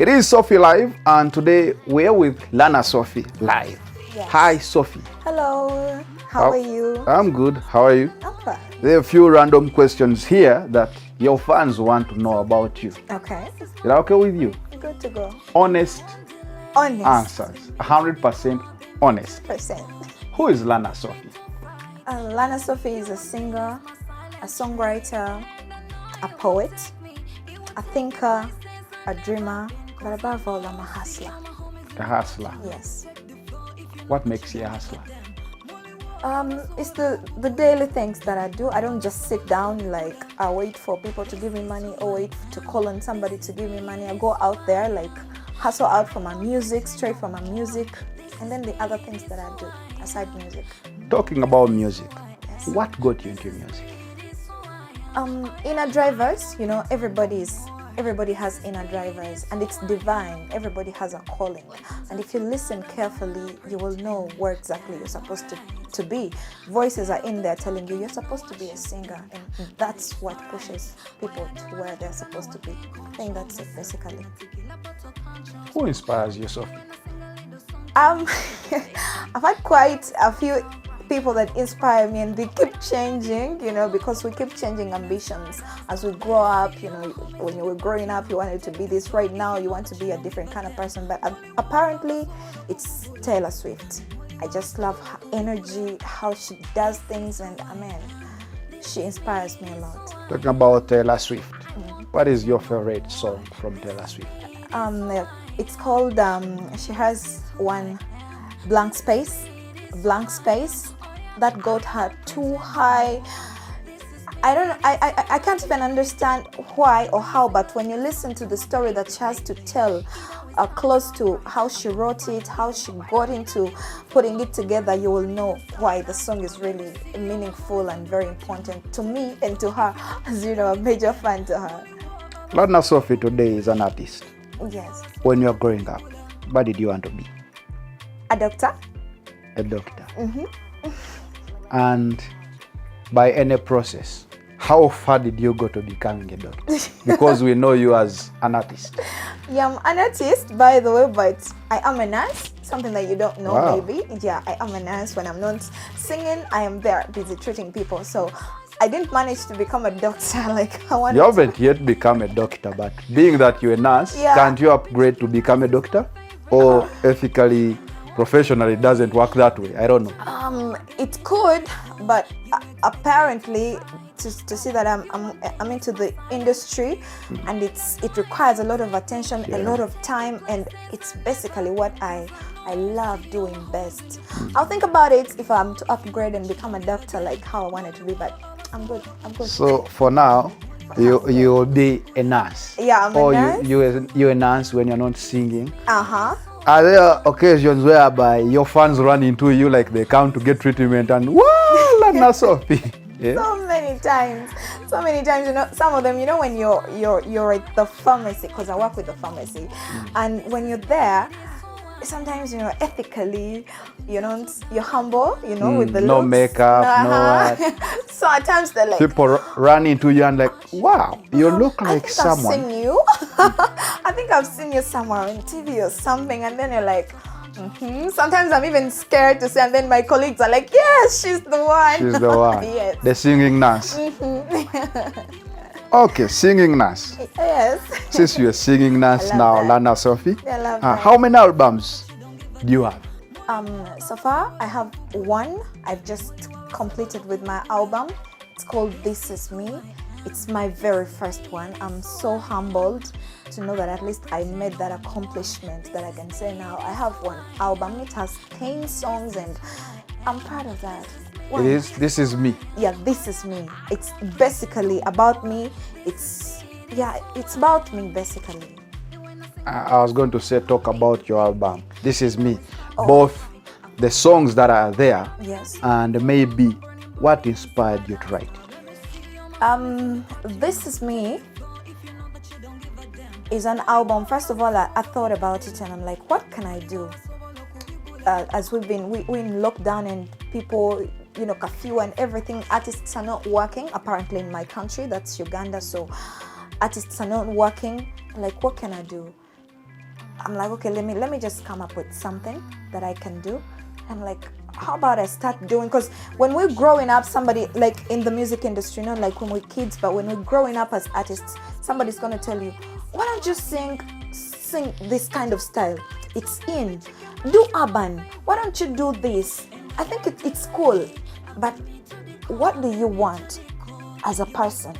It is Sophie Live, and today we're with Lanah Sophie Live. Yes. Hi, Sophie. Hello. How are you? I'm good. How are you? I'm fine. There are a few random questions here that your fans want to know about you. Okay. Is that okay with you? Good to go. Honest Honest. answers. 100% honest. Percent. Who is Lanah Sophie? Lanah Sophie is a singer, a songwriter, a poet, a thinker, a dreamer, but above all, I'm a hustler. A hustler. Yes. What makes you a hustler? It's the daily things that I do. I don't just sit down like I wait for people to give me money or wait to call on somebody to give me money. I go out there, like hustle out for my music, straight from my music, and then the other things that I do aside music. Talking about music, Yes. what got you into music? Inner drivers, you know, everybody has inner drivers, and it's divine. Everybody has a calling, and if you listen carefully, you will know where exactly you're supposed to be. Voices are in there telling you you're supposed to be a singer, and that's what pushes people to where they're supposed to be. I think that's it, basically. Who inspires you, Sophie? I've had quite a few people that inspire me, and they keep changing, you know, because we keep changing ambitions as we grow up. You know, when you were growing up, you wanted to be this. Right now, you want to be a different kind of person. But apparently, it's Taylor Swift. I just love her energy, how she does things, and she inspires me a lot. Talking about Taylor Swift, what is your favorite song from Taylor Swift? It's called. She has one, Blank Space. Blank Space. That got her too high. I don't know. I can't even understand why or how, but when you listen to the story that she has to tell, close to how she wrote it, how she got into putting it together, you will know why the song is really meaningful and very important to me and to her, as you know, a major fan to her. Lanah Sophie today is an artist. Yes. When you were growing up, what did you want to be? A doctor. A doctor. And by any process, how far did you go to becoming a doctor? Because we know you as an artist. Yeah, I'm an artist, by the way, but I am a nurse. Something that you don't know, Wow. maybe. Yeah, I am a nurse. When I'm not singing, I am there busy treating people. So I didn't manage to become a doctor like I wanted. You haven't yet become a doctor, but being that you're a nurse, Yeah. can't you upgrade to become a doctor? Or ethically, professionally, it doesn't work that way? I don't know. It could, but apparently, to see that I'm into the industry, and it requires a lot of attention, a lot of time, and it's basically what I love doing best. I'll think about it if I'm to upgrade and become a doctor like how I want it to be, but I'm good. So for now, you'll be a nurse. Yeah, I'm a nurse. You're a nurse when you're not singing. Uh-huh. Are there occasions whereby your fans run into you, like they come to get treatment and wow, Lanah Sophie? Yeah? So many times, you know, some of them, you know, when you're at the pharmacy, because I work with the pharmacy, and when you're there, sometimes, you know, ethically, you know, you're humble, you know, with the no looks. makeup, no So at times they're like, people run into you and like, wow, you look I like think someone. I've seen you. I think I've seen you somewhere on TV or something, and then you're like, Sometimes I'm even scared to say, and then my colleagues are like, yes, she's the one. She's the one. Yes. The singing nurse. Okay, singing nurse. Yes. Since you're a singing nurse I now, love that. Lanah Sophie, I love that. how many albums do you have? So far, I have one. I've just completed with my album. It's called This Is Me. It's my very first one. I'm so humbled to know that at least I made that accomplishment, that I can say now I have one album. It has 10 songs, and I'm proud of that. Wow. This is me. Yeah, This Is Me. It's basically about me. It's about me basically. I was going to say, talk about your album. This is me. Both the songs that are there, Yes. and maybe what inspired you to write it. This Is Me is an album. First of all, I thought about it and I'm like, what can I do? As we're in lockdown and people, you know, curfew and everything, artists are not working, apparently in my country, that's Uganda, so artists are not working. Like, what can I do? I'm like, okay, let me just come up with something that I can do. I'm like, how about I start doing, because when we're growing up, somebody like in the music industry, not like when we're kids, but when we're growing up as artists, somebody's gonna tell you, why don't you sing this kind of style? It's in. Do urban. Why don't you do this? I think it's cool. But what do you want as a person?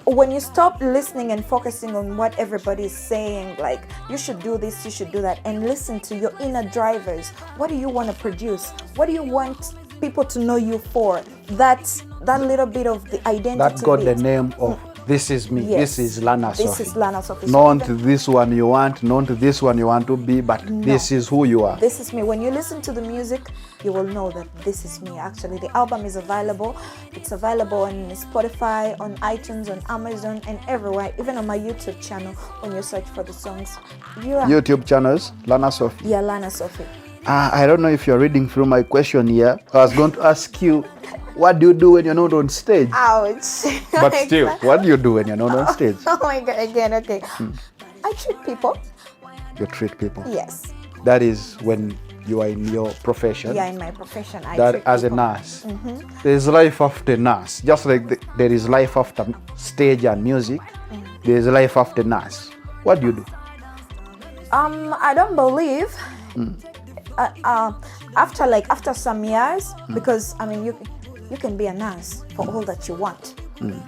When you stop listening and focusing on what everybody is saying, like you should do this, you should do that, and listen to your inner drivers. What do you want to produce? What do you want people to know you for? That little bit of the identity. That got the name of this is me. Yes. This is Lanah Sophie. This is Lanah Sophie. Not this one you want, not this one you want to be, but this is who you are. This is me. When you listen to the music, you will know that this is me. Actually, the album is available. It's available on Spotify, on iTunes, on Amazon, and everywhere. Even on my YouTube channel, when you search for the songs. YouTube channels, Lanah Sophie. Yeah, Lanah Sophie. I don't know if you're reading through my question here. I was going to ask you, what do you do when you're not on stage? Ouch. But still, what do you do when you're not on stage? Oh my God, again, okay. I treat people. You treat people. Yes. That is when you are in your profession. Yeah, in my profession, I that treat as people. a nurse. There's life after nurse. Just like there is life after stage and music, there's life after nurse. What do you do? I don't believe after some years, because I mean you can be a nurse for all that you want,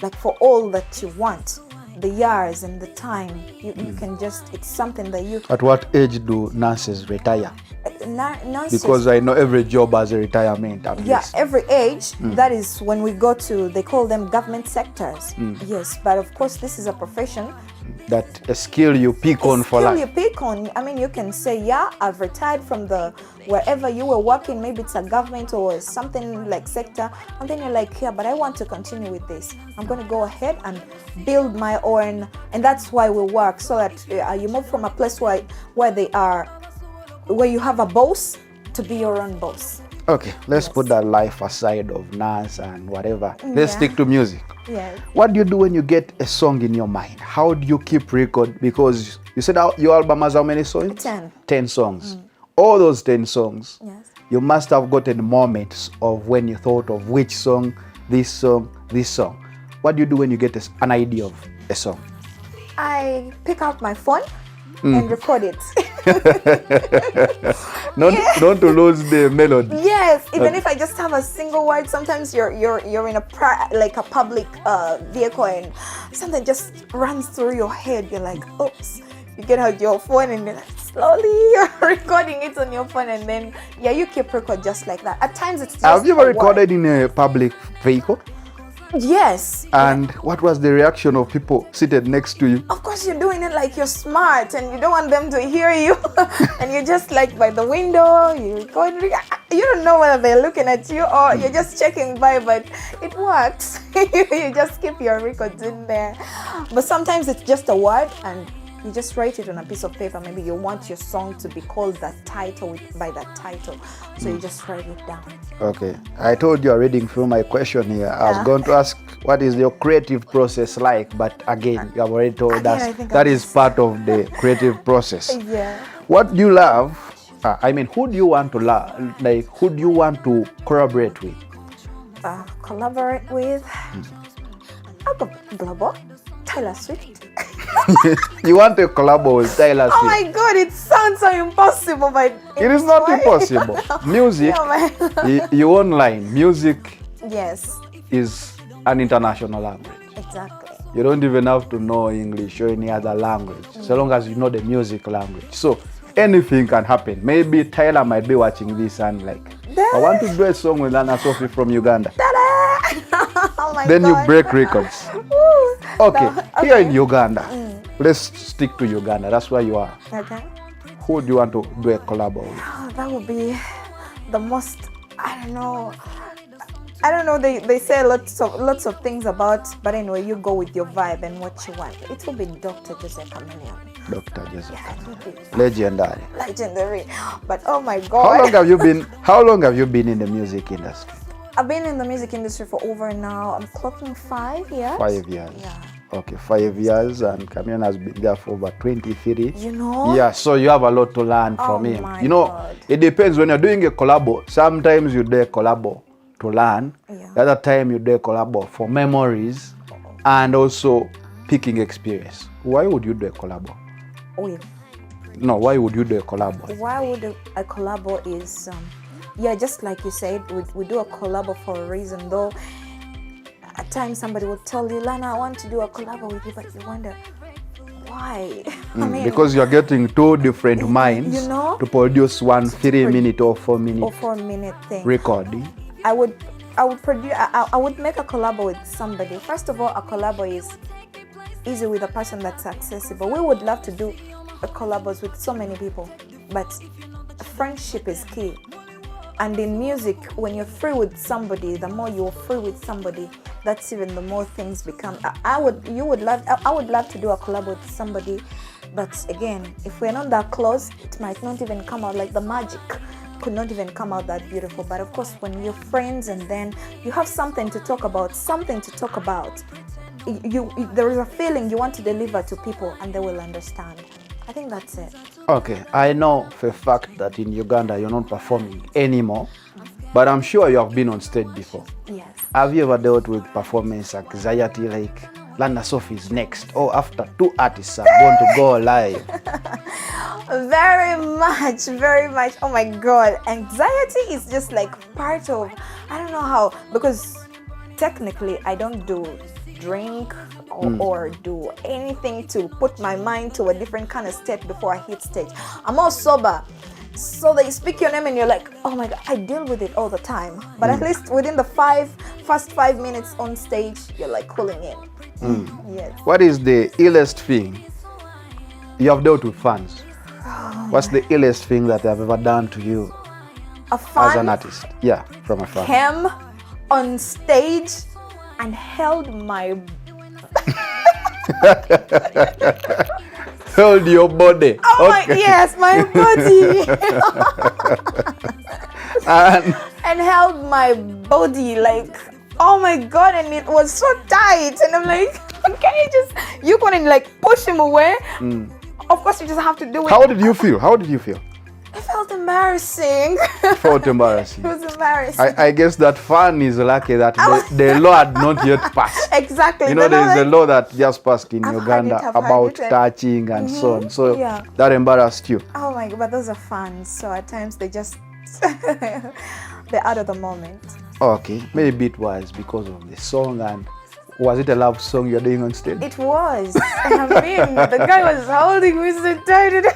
like for all that you want, the years and the time you can just, it's something that you. At what age do nurses retire? Nurses, Because I know every job has a retirement at least. every age. That is when we go to, they call them government sectors. Yes, but of course this is a profession. That a skill you pick on for life. You pick on. I mean, you can say, yeah, I've retired from the wherever you were working. Maybe it's a government or something like sector, and then you're like, yeah, but I want to continue with this. I'm going to go ahead and build my own, and that's why we work, so that you move from a place where you have a boss to be your own boss. Okay, let's put that life aside of nurse and whatever. Let's stick to music. Yes. What do you do when you get a song in your mind? How do you keep record? Because you said your album has how many songs? 10. 10 songs. All those 10 songs, Yes. you must have gotten moments of when you thought of which song, this song, this song. What do you do when you get an idea of a song? I pick out my phone and record it. Not to lose the melody. Yes, even if I just have a single word, sometimes you're in a public vehicle and something just runs through your head. You're like, oops. You get out your phone and you're like, slowly you're recording it on your phone, and then you keep record just like that. At times it's just. Have you ever recorded in a public vehicle? Yes. And what was the reaction of people seated next to you? Of course, you're doing it like you're smart and you don't want them to hear you. And you're just like by the window, you record. You don't know whether they're looking at you or you're just checking by, but it works. You just keep your records in there. But sometimes it's just a word and you just write it on a piece of paper. Maybe you want your song to be called that title by that title. So you just write it down. Okay. I told you are reading through my question here. I was going to ask, what is your creative process like? But again, you have already told us that is part of the creative process. Yeah. What do you love? Who do you want to love? Like, who do you want to collaborate with? Collaborate with? I'll go global. Taylor Swift. You want to collaborate with Taylor Swift? Oh my God, it sounds so impossible, but it is not impossible. Music, you online. Music is an international language. Exactly. You don't even have to know English or any other language, so long as you know the music language. So anything can happen. Maybe Tyler might be watching this and like, I want to do a song with Lanah Sophie from Uganda. Oh my then God. You break records. Okay, here in Uganda, let's stick to Uganda. That's where you are. Okay. Who do you want to do a collab with? Oh, that would be the most, I don't know. They say lots of things about, but anyway, you go with your vibe and what you want. It will be Dr. Joseph Chameleon. Dr. Joseph. Yeah, it will be legendary. But oh my God. How long have you been in the music industry? I've been in the music industry for over now. I'm clocking 5 years. 5 years. Yeah. Okay, 5 years, and Cameron has been there for over 23. You know? Yeah, so you have a lot to learn from him. My You know, God. it depends when you're doing a collabo. Sometimes you do a collabo to learn. Yeah. The other time you do a collabo for memories and also picking experience. Why would you do a collabo? Wait, No, why would you do a collabo? why would a collabo is, yeah, just like you said, we do a collabo for a reason, though. At times somebody will tell you, Lanah, I want to do a collabo with you, but you wonder, why? I mean, Because you're getting two different minds, you know, to produce one 3-minute or 4-minute or 4-minute thing. recording. I would produce. I would make a collabo with somebody. First of all, a collabo is easy with a person that's accessible. We would love to do a collabos with so many people, but friendship is key. And in music, when you're free with somebody, the more you're free with somebody, that's even the more things become. I would love to do a collab with somebody, but again, if we're not that close, it might not even come out like the magic. Could not even come out that beautiful. But of course, when you're friends and then you have something to talk about, there is a feeling you want to deliver to people, and they will understand. I think that's it. Okay, I know for a fact that in Uganda you're not performing anymore, but I'm sure you have been on stage before. Yes. Have you ever dealt with performance anxiety, like Lanah Sophie is next, or after 2 artists are going to go live? Very much. Oh my God. Anxiety is just like part of, I don't know how, because technically I don't do drink or do anything to put my mind to a different kind of state before I hit stage. I'm all sober. So they speak your name and you're like, oh my God, I deal with it all the time. But at least within the first 5 minutes on stage, you're like cooling in. Yes. What is the illest thing you have dealt with fans? What's the illest thing that they have ever done to you A as fan an artist? Yeah, from a fan. came on stage and held my Hold your body. my body and held my body like, oh my God, and it was so tight, and I'm like, you couldn't like push him away. Of course you just have to do it. How did you feel? It felt embarrassing. Felt embarrassing. It was embarrassing. I guess that fan is lucky that the law had not yet passed. Exactly. You know, there is a law that just passed in I've Uganda heard it, about touching and so on. So Yeah. that embarrassed you. Oh my God, but those are fans. So at times they just, they're out of the moment. Okay, maybe it was because of the song, and was it a love song you're doing on stage? It was. I mean, the guy was holding me so tight.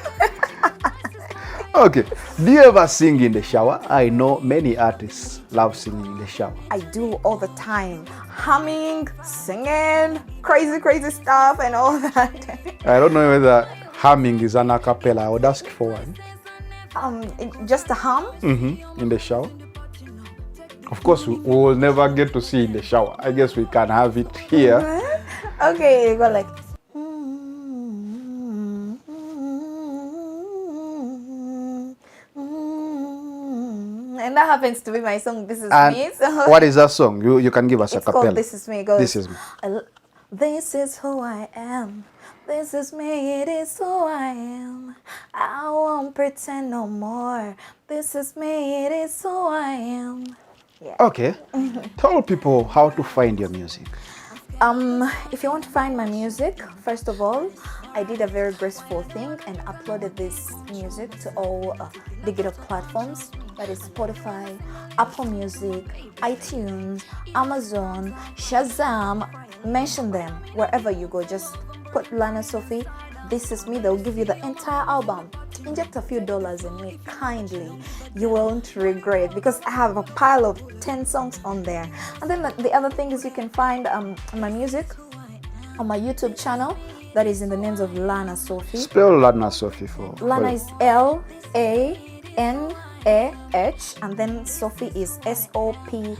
Okay, do you ever sing in the shower? I know many artists love singing in the shower. I do all the time. Humming, singing, crazy stuff and all that. I don't know whether humming is an a cappella. I would ask for one. Just a hum? In the shower. Of course, we will never get to see in the shower. I guess we can have it here. Okay, you go like. And that happens to be my song, This Is And Me. So what is that song? You can give us a it's cappella. called This Is Me. It goes, This is me. This is who I am. This is me, it is who I am. I won't pretend no more. This is me, it is who I am. Yeah. Okay. Tell people how to find your music. If you want to find my music, first of all, I did a very graceful thing and uploaded this music to all digital platforms. That is Spotify, Apple Music, iTunes, Amazon, Shazam. Mention them wherever you go. Just put Lanah Sophie, This Is Me. They'll give you the entire album. Inject a few dollars in me kindly. You won't regret, because I have a pile of 10 songs on there. And then the other thing is you can find my music on my YouTube channel. That is in the names of Lanah Sophie. Spell Lanah Sophie for Lanah is Lanah, and then Sophie is SOPHIE.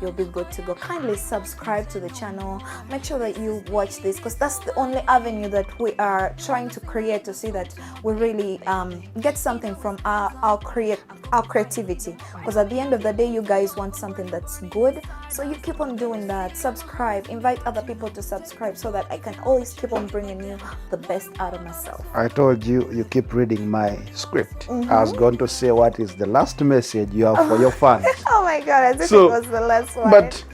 you'll be good to go. Kindly subscribe to the channel. Make sure that you watch this, because that's the only avenue that we are trying to create, to see that we really get something from our creativity. Because at the end of the day, you guys want something that's good, so you keep on doing that. Subscribe, invite other people to subscribe, so that I can always keep on bringing you the best out of myself. I told you, you keep reading my script. I was going to say, what is the last message you have for your fans? Oh my God, as if it was the last one. But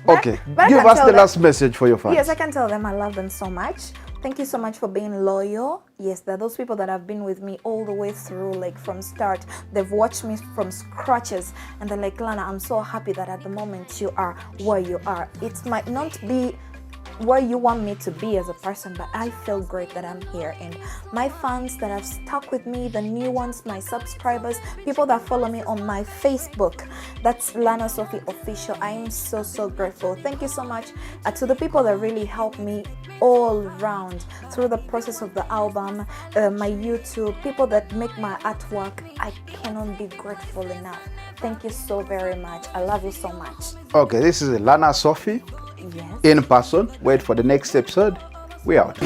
okay, give us the last message for your fans. Yes, I can tell them I love them so much. Thank you so much for being loyal. Yes, there are those people that have been with me all the way through, like from start. They've watched me from scratches, and they're like, Lanah, I'm so happy that at the moment you are where you are. It might not be where you want me to be as a person, but I feel great that I'm here. And my fans that have stuck with me, the new ones, my subscribers, people that follow me on my Facebook, that's Lanah Sophie Official. I am so grateful. Thank you so much to the people that really helped me all round through the process of the album, my YouTube, people that make my artwork. I cannot be grateful enough. Thank you so very much. I love you so much. Okay, this is Lanah Sophie. Yes. In person. Wait for the next episode. We out.